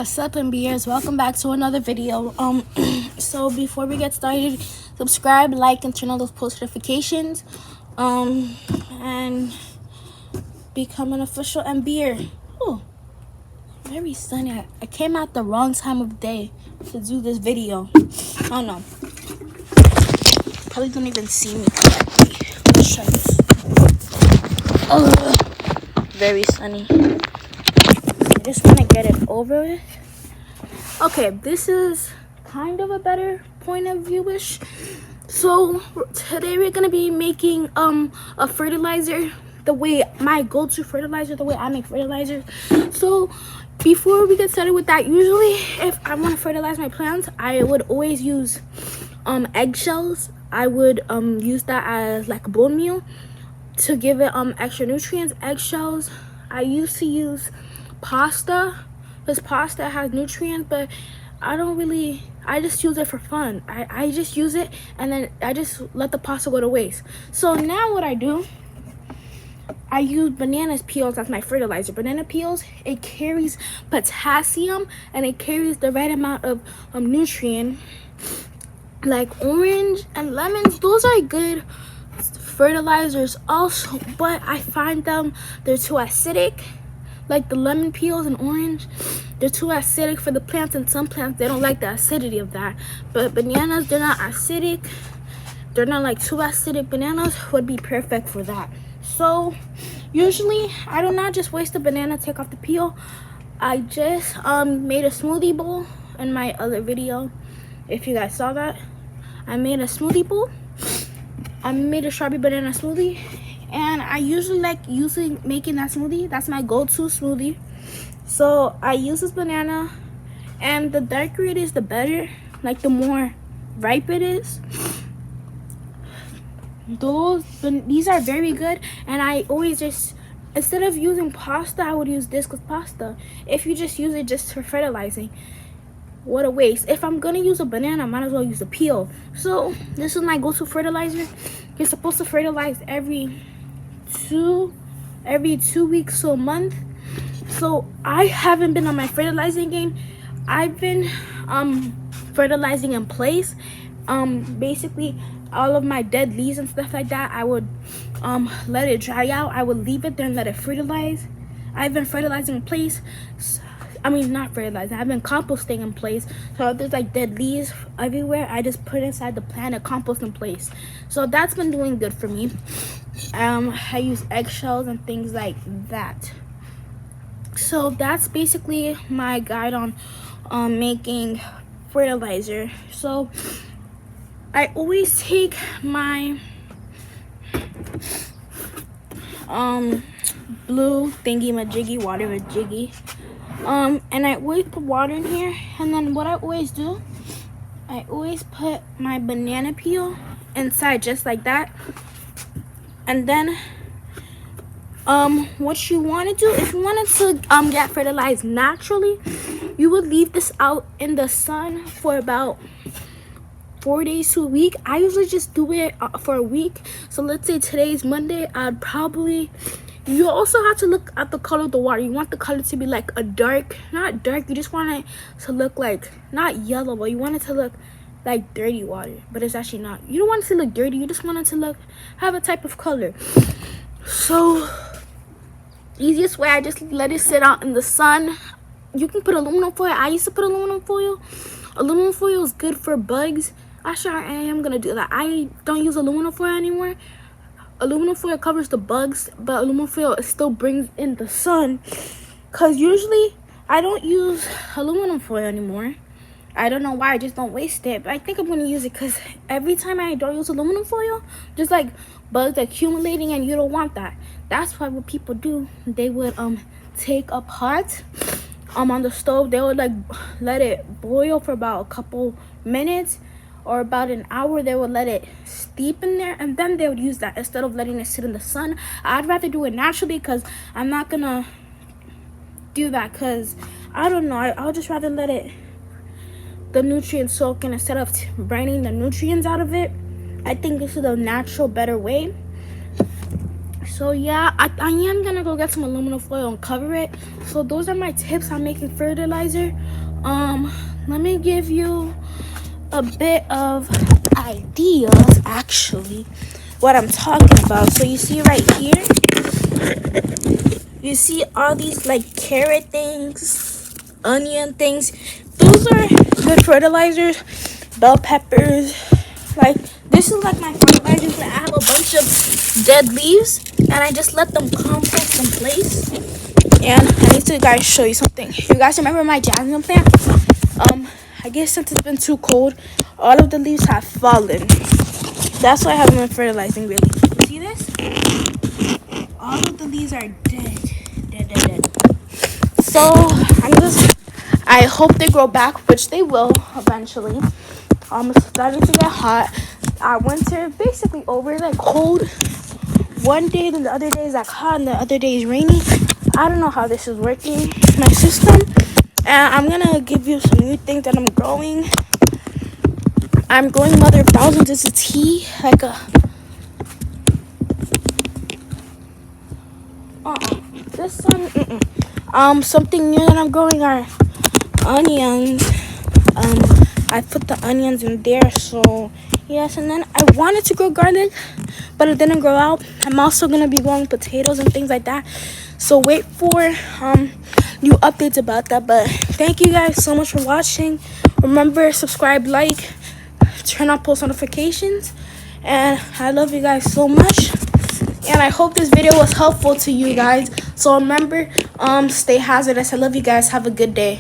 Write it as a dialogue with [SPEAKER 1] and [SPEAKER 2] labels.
[SPEAKER 1] What's up, mbers? Welcome back to another video. So before we get started, subscribe, like, and turn on those post notifications, and become an official mber. Oh, very sunny. I came out the wrong time of day to do this video. I don't know. Probably don't even see me correctly. Let's try this. Very sunny. I just want to get it over with. Okay, this is kind of a better point of view-ish. So today we're gonna be making a fertilizer, the way my go-to fertilizer, the way I make fertilizer. So before we get started with that, usually if I want to fertilize my plants, I would always use eggshells. I would use that as like bone meal to give it extra nutrients. Eggshells. I used to use pasta, because pasta has nutrients, but I just use it for fun. I just use it and then I just let the pasta go to waste. So now what I do, I use banana peels as my fertilizer. Banana peels, it carries potassium and it carries the right amount of nutrient. Like orange and lemons, those are good fertilizers also, but I find they're too acidic. Like the lemon peels and orange, they're too acidic for the plants, and some plants, they don't like the acidity of that. But bananas, they're not acidic. They're not like too acidic. Bananas would be perfect for that. So usually I do not just waste the banana, take off the peel. I just made a smoothie bowl in my other video. If you guys saw that, I made a smoothie bowl. I made a strawberry banana smoothie, and I usually like making that smoothie. That's my go-to smoothie. So I use this banana, and the darker it is, the better. Like the more ripe it is. These are very good, and I always just, instead of using pasta, I would use this, because pasta, if you just use it just for fertilizing, what a waste. If I'm gonna use a banana, I might as well use a peel. So this is my go-to fertilizer. You're supposed to fertilize every 2 weeks to a month. So I haven't been on my fertilizing game. I've been fertilizing in place. Basically all of my dead leaves and stuff like that, I would let it dry out. I would leave it there and let it fertilize. I've been fertilizing in place. I mean, not fertilizing, I've been composting in place. So if there's like dead leaves everywhere, I just put inside the plant and compost in place. So that's been doing good for me. I use eggshells and things like that. So that's basically my guide on making fertilizer. So I always take my blue thingy-majiggy water jiggy. And I always put water in here, and then what I always do, I always put my banana peel inside just like that. And then what you want to do, if you wanted to get fertilized naturally, you would leave this out in the sun for about 4 days to a week. I usually just do it for a week. So let's say today's Monday, I'd probably, you also have to look at the color of the water. You want the color to be like a dark, not dark, you just want it to look like, not yellow, but you want it to look like dirty water, but it's actually not. You don't want it to look dirty, you just want it to have a type of color. So easiest way, I just let it sit out in the sun. You can put aluminum foil. I used to put aluminum foil. Aluminum foil is good for bugs. Actually, I am gonna do that. I don't use aluminum foil anymore. Aluminum foil covers the bugs, but aluminum foil still brings in the sun. Cause usually I don't use aluminum foil anymore. I don't know why, I just don't waste it. But I think I'm gonna use it, because every time I don't use aluminum foil, just like bugs accumulating, and you don't want that. That's why what people do, they would take a pot on the stove. They would like let it boil for about a couple minutes or about an hour. They would let it steep in there, and then they would use that instead of letting it sit in the sun. I'd rather do it naturally, because I'm not gonna do that, because I don't know, I'll just rather let it, the nutrients soak in, instead of draining the nutrients out of it. I think this is a natural, better way. So yeah, I am gonna go get some aluminum foil and cover it. So those are my tips on making fertilizer. Let me give you a bit of ideas actually what I'm talking about. So you see right here, you see all these like carrot things, onion things. Those are good fertilizers. Bell peppers, like this is like my fertilizers. I have a bunch of dead leaves and I just let them compost in place. And I need to guys show you something. You guys remember my jasmine plant? I guess since it's been too cold, all of the leaves have fallen. That's why I haven't been fertilizing really. You see this? All of the leaves are dead. Dead. So I hope they grow back, which they will eventually. It's starting to get hot. Our winter basically over, like cold. One day, then the other day is like hot, and the other day is rainy. I don't know how this is working, my system. And I'm gonna give you some new things that I'm growing. I'm growing Mother of Thousands. It's a tea, like a this one. Something new that I'm growing are onions. I put the onions in there, so yes. And then I wanted to grow garlic, but it didn't grow out. I'm also gonna be growing potatoes and things like that, so wait for new updates about that. But thank you guys so much for watching. Remember, subscribe, like, turn on post notifications, and I love you guys so much. And I hope this video was helpful to you guys. So remember, stay hazardous. I love you guys. Have a good day.